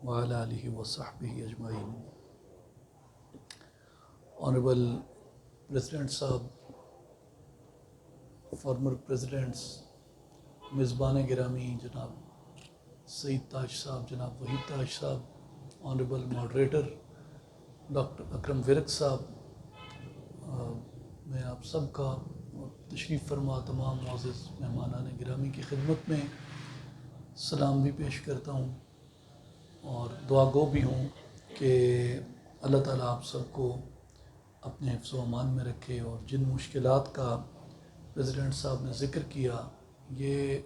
وعلى آلہ وصحبہ اجمعین۔ آنریبل پریزیڈنٹ صاحب، فارمر پریزیڈنٹس، میزبان گرامی جناب سعید تاج صاحب، جناب وحید تاج صاحب، آنریبل ماڈریٹر ڈاکٹر اکرم ورک صاحب، میں آپ سب کا تشریف فرما تمام معزز مہمانان گرامی کی خدمت میں سلام بھی پیش کرتا ہوں اور دعا گو بھی ہوں کہ اللہ تعالیٰ آپ سب کو اپنے حفظ و امان میں رکھے، اور جن مشکلات کا پریزیڈنٹ صاحب نے ذکر کیا، یہ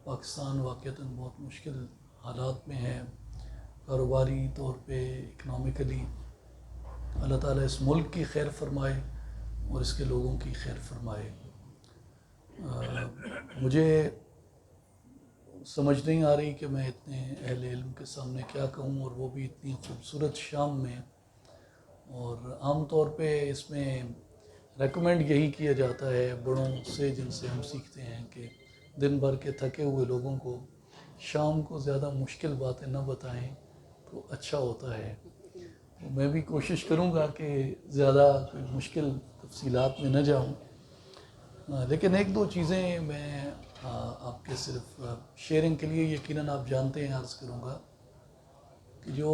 پاکستان واقعتاً بہت مشکل حالات میں ہے، کاروباری طور پہ، اکنامکلی۔ اللہ تعالیٰ اس ملک کی خیر فرمائے اور اس کے لوگوں کی خیر فرمائے۔ مجھے سمجھ نہیں آ رہی کہ میں اتنے اہل علم کے سامنے کیا کہوں، اور وہ بھی اتنی خوبصورت شام میں۔ اور عام طور پہ اس میں ریکمینڈ یہی کیا جاتا ہے بڑوں سے، جن سے ہم سیکھتے ہیں، کہ دن بھر کے تھکے ہوئے لوگوں کو شام کو زیادہ مشکل باتیں نہ بتائیں تو اچھا ہوتا ہے۔ میں بھی کوشش کروں گا کہ زیادہ کوئی مشکل تفصیلات میں نہ جاؤں، لیکن ایک دو چیزیں میں آپ کے صرف شیئرنگ کے لیے، یقیناً آپ جانتے ہیں، عرض کروں گا کہ جو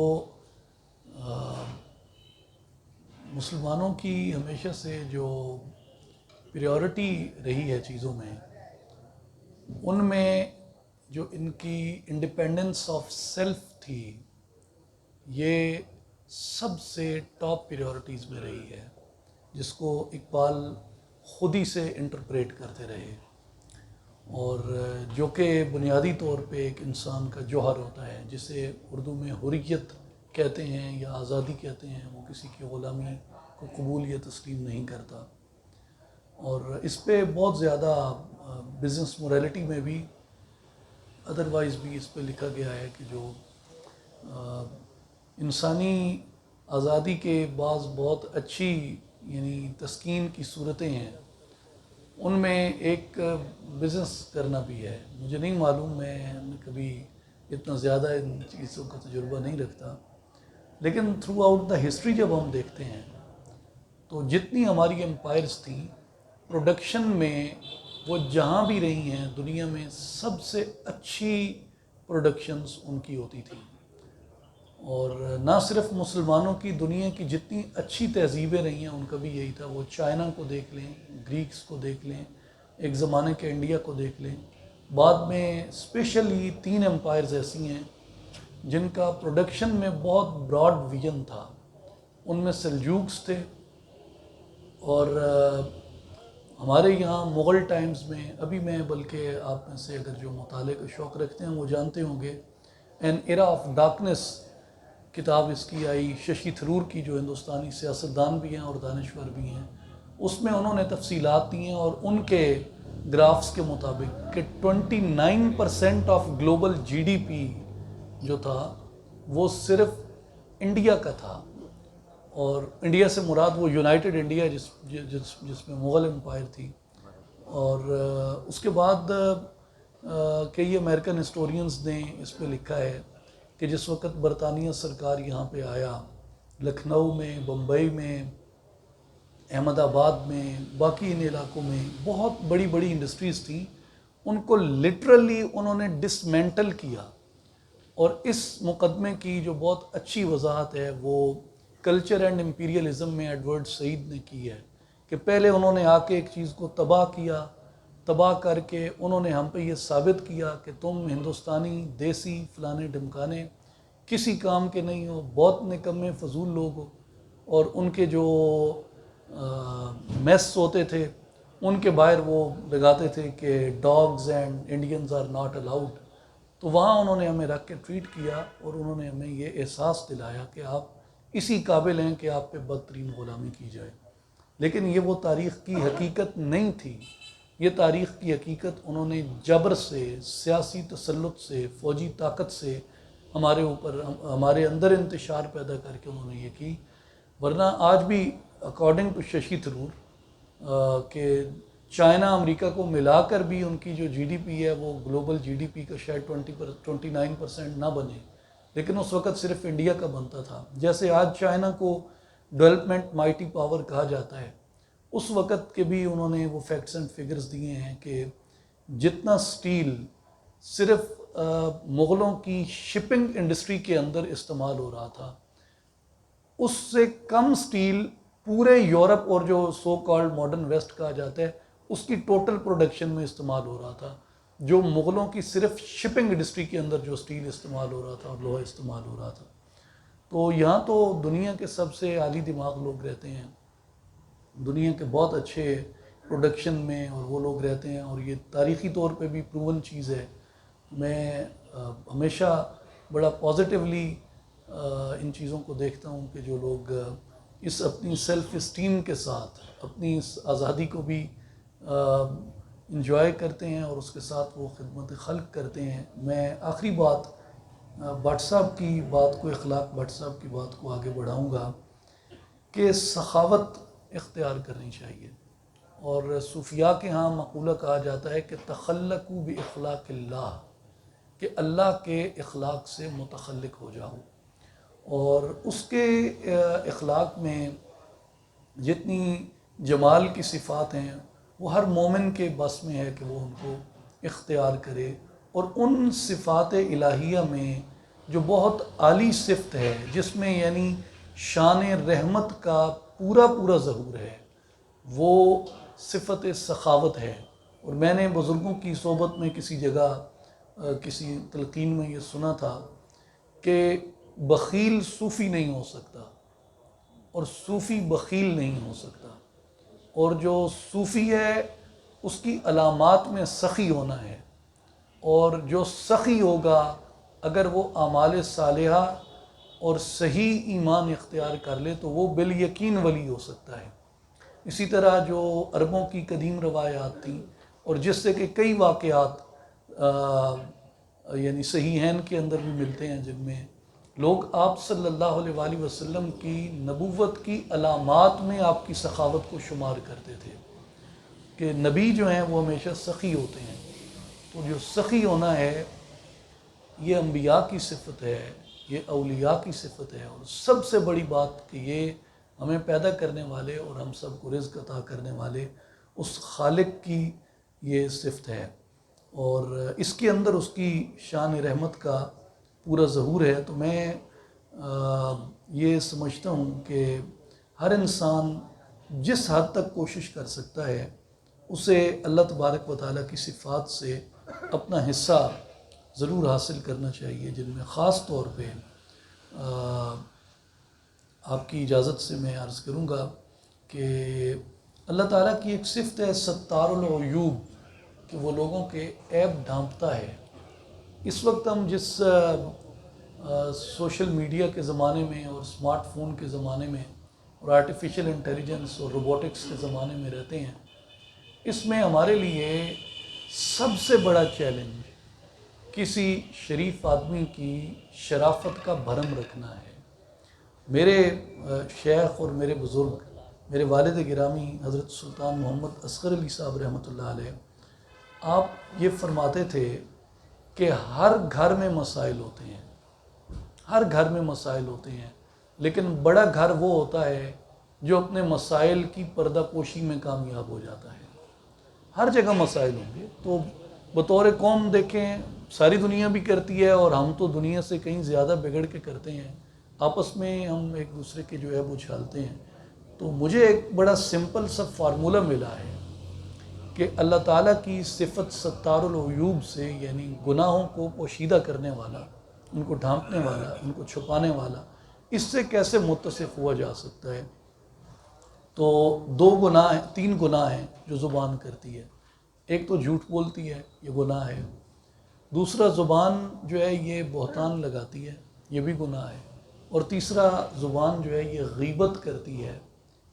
مسلمانوں کی ہمیشہ سے جو پریورٹی رہی ہے چیزوں میں، ان میں جو ان کی انڈیپینڈنس آف سیلف تھی، یہ سب سے ٹاپ پریورٹیز میں رہی ہے، جس کو اقبال خود ہی سے انٹرپریٹ کرتے رہے، اور جو کہ بنیادی طور پہ ایک انسان کا جوہر ہوتا ہے، جسے اردو میں حریت کہتے ہیں یا آزادی کہتے ہیں۔ وہ کسی کی غلامی کو قبول یا تسلیم نہیں کرتا، اور اس پہ بہت زیادہ بزنس موریلٹی میں بھی، ادروائز بھی اس پہ لکھا گیا ہے کہ جو انسانی آزادی کے بعض بہت اچھی یعنی تسکین کی صورتیں ہیں، ان میں ایک بزنس کرنا بھی ہے۔ مجھے نہیں معلوم، میں کبھی اتنا زیادہ ان چیزوں کا تجربہ نہیں رکھتا، لیکن تھرو آؤٹ دا ہسٹری جب ہم دیکھتے ہیں تو جتنی ہماری امپائرز تھیں، پروڈکشن میں وہ جہاں بھی رہی ہیں دنیا میں، سب سے اچھی پروڈکشنز ان کی ہوتی تھیں۔ اور نہ صرف مسلمانوں کی، دنیا کی جتنی اچھی تہذیبیں رہی ہیں ان کا بھی یہی تھا۔ وہ چائنا کو دیکھ لیں، گریکس کو دیکھ لیں، ایک زمانے کے انڈیا کو دیکھ لیں، بعد میں اسپیشلی 3 امپائرز ایسی ہیں جن کا پروڈکشن میں بہت براڈ ویژن تھا۔ ان میں سلجوکس تھے، اور ہمارے یہاں مغل ٹائمز میں، ابھی میں بلکہ آپ میں سے اگر جو مطالعے کا شوق رکھتے ہیں وہ جانتے ہوں گے، این ایرا آف ڈارکنیس کتاب اس کی آئی ششی تھرور کی، جو ہندوستانی سیاستدان بھی ہیں اور دانشور بھی ہیں۔ اس میں انہوں نے تفصیلات دی ہیں، اور ان کے گرافس کے مطابق کہ 29% of global G D P جو تھا وہ صرف انڈیا کا تھا، اور انڈیا سے مراد وہ یونائٹڈ انڈیا جس میں مغل امپائر تھی۔ اور اس کے بعد کئی امریکن ہسٹورینز نے اس پہ لکھا ہے کہ جس وقت برطانیہ سرکار یہاں پہ آیا، لکھنؤ میں، بمبئی میں، احمد آباد میں، باقی ان علاقوں میں بہت بڑی بڑی انڈسٹریز تھیں، ان کو لٹرلی انہوں نے ڈسمینٹل کیا۔ اور اس مقدمے کی جو بہت اچھی وضاحت ہے وہ کلچر اینڈ امپیریلزم میں ایڈورڈ سعید نے کی ہے، کہ پہلے انہوں نے آ کے ایک چیز کو تباہ کیا، تباہ کر کے انہوں نے ہم پہ یہ ثابت کیا کہ تم ہندوستانی دیسی فلانے ڈھمکانے کسی کام کے نہیں ہو، بہت نکمے فضول لوگ ہو۔ اور ان کے جو میس ہوتے تھے ان کے باہر وہ لگاتے تھے کہ dogs and Indians are not allowed. تو وہاں انہوں نے ہمیں رکھ کے ٹریٹ کیا، اور انہوں نے ہمیں یہ احساس دلایا کہ آپ اسی قابل ہیں کہ آپ پہ بدترین غلامی کی جائے۔ لیکن یہ وہ تاریخ کی حقیقت نہیں تھی، یہ تاریخ کی حقیقت انہوں نے جبر سے، سیاسی تسلط سے، فوجی طاقت سے ہمارے اوپر، ہمارے اندر انتشار پیدا کر کے انہوں نے یہ کی۔ ورنہ آج بھی اکارڈنگ ٹو ششی تھرور کہ چائنا امریکہ کو ملا کر بھی ان کی جو جی ڈی پی ہے وہ گلوبل جی ڈی پی کا شاید 29% نہ بنے، لیکن اس وقت صرف انڈیا کا بنتا تھا. جیسے آج چائنا کو ڈیولپمنٹ مائٹی پاور کہا جاتا ہے، اس وقت کے بھی انہوں نے وہ فیکٹس اینڈ فگرز دیے ہیں کہ جتنا سٹیل صرف مغلوں کی شپنگ انڈسٹری کے اندر استعمال ہو رہا تھا، اس سے کم سٹیل پورے یورپ اور جو سو کالڈ ماڈرن ویسٹ کہا جاتا ہے اس کی ٹوٹل پروڈکشن میں استعمال ہو رہا تھا، جو مغلوں کی صرف شپنگ انڈسٹری کے اندر جو سٹیل استعمال ہو رہا تھا اور لوہا استعمال ہو رہا تھا. تو یہاں تو دنیا کے سب سے عالی دماغ لوگ رہتے ہیں، دنیا کے بہت اچھے پروڈکشن میں اور وہ لوگ رہتے ہیں، اور یہ تاریخی طور پہ بھی پروون چیز ہے. میں ہمیشہ بڑا پازیٹیولی ان چیزوں کو دیکھتا ہوں کہ جو لوگ اس اپنی سیلف اسٹیم کے ساتھ اپنی اس آزادی کو بھی انجوائے کرتے ہیں اور اس کے ساتھ وہ خدمت خلق کرتے ہیں. میں آخری بات بٹ صاحب کی بات کو، اخلاق بٹ صاحب کی بات کو آگے بڑھاؤں گا کہ سخاوت اختیار کرنی چاہیے. اور صوفیاء کے ہاں مقولہ کہا جاتا ہے کہ تخلقوا باخلاق اللہ، کہ اللہ کے اخلاق سے متخلق ہو جاؤ. اور اس کے اخلاق میں جتنی جمال کی صفات ہیں وہ ہر مومن کے بس میں ہے کہ وہ ان کو اختیار کرے. اور ان صفات الہیہ میں جو بہت عالی صفت ہے، جس میں یعنی شان رحمت کا پورا ظہور ہے، وہ صفت سخاوت ہے. اور میں نے بزرگوں کی صحبت میں کسی جگہ کسی تلقین میں یہ سنا تھا کہ بخیل صوفی نہیں ہو سکتا اور صوفی بخیل نہیں ہو سکتا، اور جو صوفی ہے اس کی علامات میں سخی ہونا ہے، اور جو سخی ہوگا اگر وہ اعمال صالحہ اور صحیح ایمان اختیار کر لے تو وہ بالیقین ولی ہو سکتا ہے. اسی طرح جو عربوں کی قدیم روایات تھیں اور جس سے کہ کئی واقعات یعنی صحیحین کے اندر بھی ملتے ہیں، جن میں لوگ آپ صلی اللہ علیہ وآلہ وسلم کی نبوت کی علامات میں آپ کی سخاوت کو شمار کرتے تھے کہ نبی جو ہیں وہ ہمیشہ سخی ہوتے ہیں. تو جو سخی ہونا ہے یہ انبیاء کی صفت ہے، یہ اولیاء کی صفت ہے، اور سب سے بڑی بات کہ یہ ہمیں پیدا کرنے والے اور ہم سب کو رزق عطا کرنے والے اس خالق کی یہ صفت ہے، اور اس کے اندر اس کی شان رحمت کا پورا ظہور ہے. تو میں یہ سمجھتا ہوں کہ ہر انسان جس حد تک کوشش کر سکتا ہے اسے اللہ تبارک و تعالیٰ کی صفات سے اپنا حصہ ضرور حاصل کرنا چاہیے، جن میں خاص طور پہ آپ کی اجازت سے میں عرض کروں گا کہ اللہ تعالیٰ کی ایک صفت ہے ستار العیوب، کہ وہ لوگوں کے عیب ڈھانپتا ہے. اس وقت ہم جس سوشل میڈیا کے زمانے میں اور اسمارٹ فون کے زمانے میں اور آرٹیفیشل انٹیلیجنس اور روبوٹکس کے زمانے میں رہتے ہیں، اس میں ہمارے لیے سب سے بڑا چیلنج کسی شریف آدمی کی شرافت کا بھرم رکھنا ہے. میرے شیخ اور میرے بزرگ، میرے والد گرامی حضرت سلطان محمد اصغر علی صاحب رحمۃ اللہ علیہ، آپ یہ فرماتے تھے کہ ہر گھر میں مسائل ہوتے ہیں، ہر گھر میں مسائل ہوتے ہیں، لیکن بڑا گھر وہ ہوتا ہے جو اپنے مسائل کی پردہ پوشی میں کامیاب ہو جاتا ہے. ہر جگہ مسائل ہوں گے. تو بطور قوم دیکھیں ساری دنیا بھی کرتی ہے، اور ہم تو دنیا سے کہیں زیادہ بگڑ کے کرتے ہیں. آپس میں ہم ایک دوسرے کے جو ہے وہ اچھالتے ہیں. تو مجھے ایک بڑا سمپل سا فارمولہ ملا ہے کہ اللہ تعالیٰ کی صفت ستار العیوب سے، یعنی گناہوں کو پوشیدہ کرنے والا، ان کو ڈھانپنے والا، ان کو چھپانے والا، اس سے کیسے متصف ہوا جا سکتا ہے. تو تین گناہ ہیں جو زبان کرتی ہے. ایک تو جھوٹ بولتی ہے، یہ گناہ ہے. دوسرا زبان جو ہے یہ بہتان لگاتی ہے، یہ بھی گناہ ہے. اور تیسرا زبان جو ہے یہ غیبت کرتی ہے،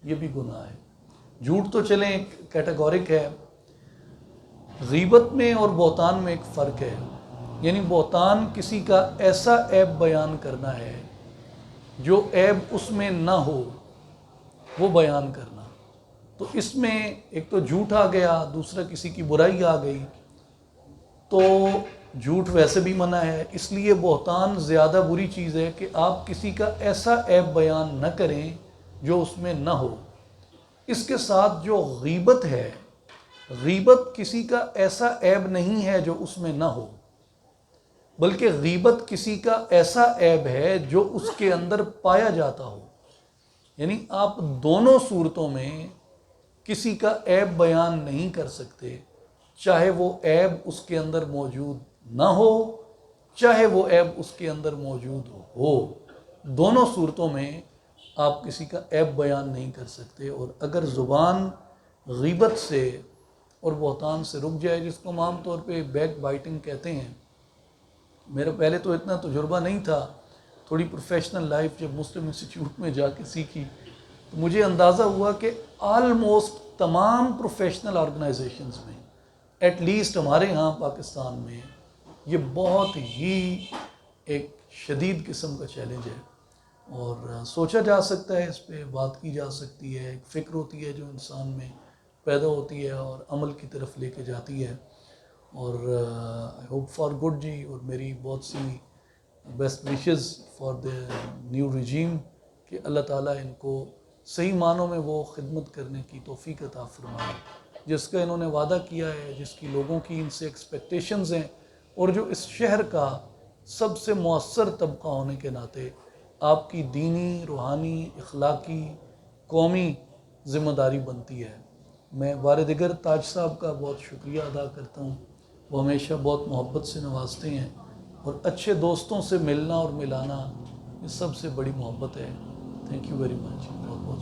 یہ بھی گناہ ہے. جھوٹ تو چلیں ایک کیٹیگورک ہے، غیبت میں اور بہتان میں ایک فرق ہے. یعنی بہتان کسی کا ایسا عیب بیان کرنا ہے جو عیب اس میں نہ ہو، وہ بیان کرنا. تو اس میں ایک تو جھوٹ آ گیا، دوسرا کسی کی برائی آ گئی. تو جھوٹ ویسے بھی منع ہے، اس لیے بہتان زیادہ بری چیز ہے کہ آپ کسی کا ایسا عیب بیان نہ کریں جو اس میں نہ ہو۔ اس کے ساتھ جو غیبت ہے، غیبت کسی کا ایسا عیب نہیں ہے جو اس میں نہ ہو، بلکہ غیبت کسی کا ایسا عیب ہے جو اس کے اندر پایا جاتا ہو۔ یعنی آپ دونوں صورتوں میں کسی کا عیب بیان نہیں کر سکتے، چاہے وہ عیب اس کے اندر موجود نہ ہو، چاہے وہ عیب اس کے اندر موجود ہو، دونوں صورتوں میں آپ کسی کا عیب بیان نہیں کر سکتے۔ اور اگر زبان غیبت سے اور بہتان سے رک جائے، جس کو ہم عام طور پہ بیک بائٹنگ کہتے ہیں، میرا پہلے تو اتنا تجربہ نہیں تھا، تھوڑی پروفیشنل لائف جب مسلم انسٹیٹیوٹ میں جا کے سیکھی تو مجھے اندازہ ہوا کہ آلموسٹ تمام پروفیشنل آرگنائزیشنز میں، ایٹ لیسٹ ہمارے ہاں پاکستان میں، یہ بہت ہی ایک شدید قسم کا چیلنج ہے۔ اور سوچا جا سکتا ہے، اس پہ بات کی جا سکتی ہے، ایک فکر ہوتی ہے جو انسان میں پیدا ہوتی ہے اور عمل کی طرف لے کے جاتی ہے۔ اور آئی ہوپ فار گڈ جی، اور میری بہت سی best wishes for the new regime کہ اللہ تعالیٰ ان کو صحیح معنوں میں وہ خدمت کرنے کی توفیق عطا فرمائے جس کا انہوں نے وعدہ کیا ہے، جس کی لوگوں کی ان سے ایکسپیکٹیشنز ہیں، اور جو اس شہر کا سب سے مؤثر طبقہ ہونے کے ناطے آپ کی دینی، روحانی، اخلاقی، قومی ذمہ داری بنتی ہے۔ میں بار دیگر تاج صاحب کا بہت شکریہ ادا کرتا ہوں، وہ ہمیشہ بہت محبت سے نوازتے ہیں، اور اچھے دوستوں سے ملنا اور ملانا یہ سب سے بڑی محبت ہے۔ تھینک یو ویری مچ، بہت بہت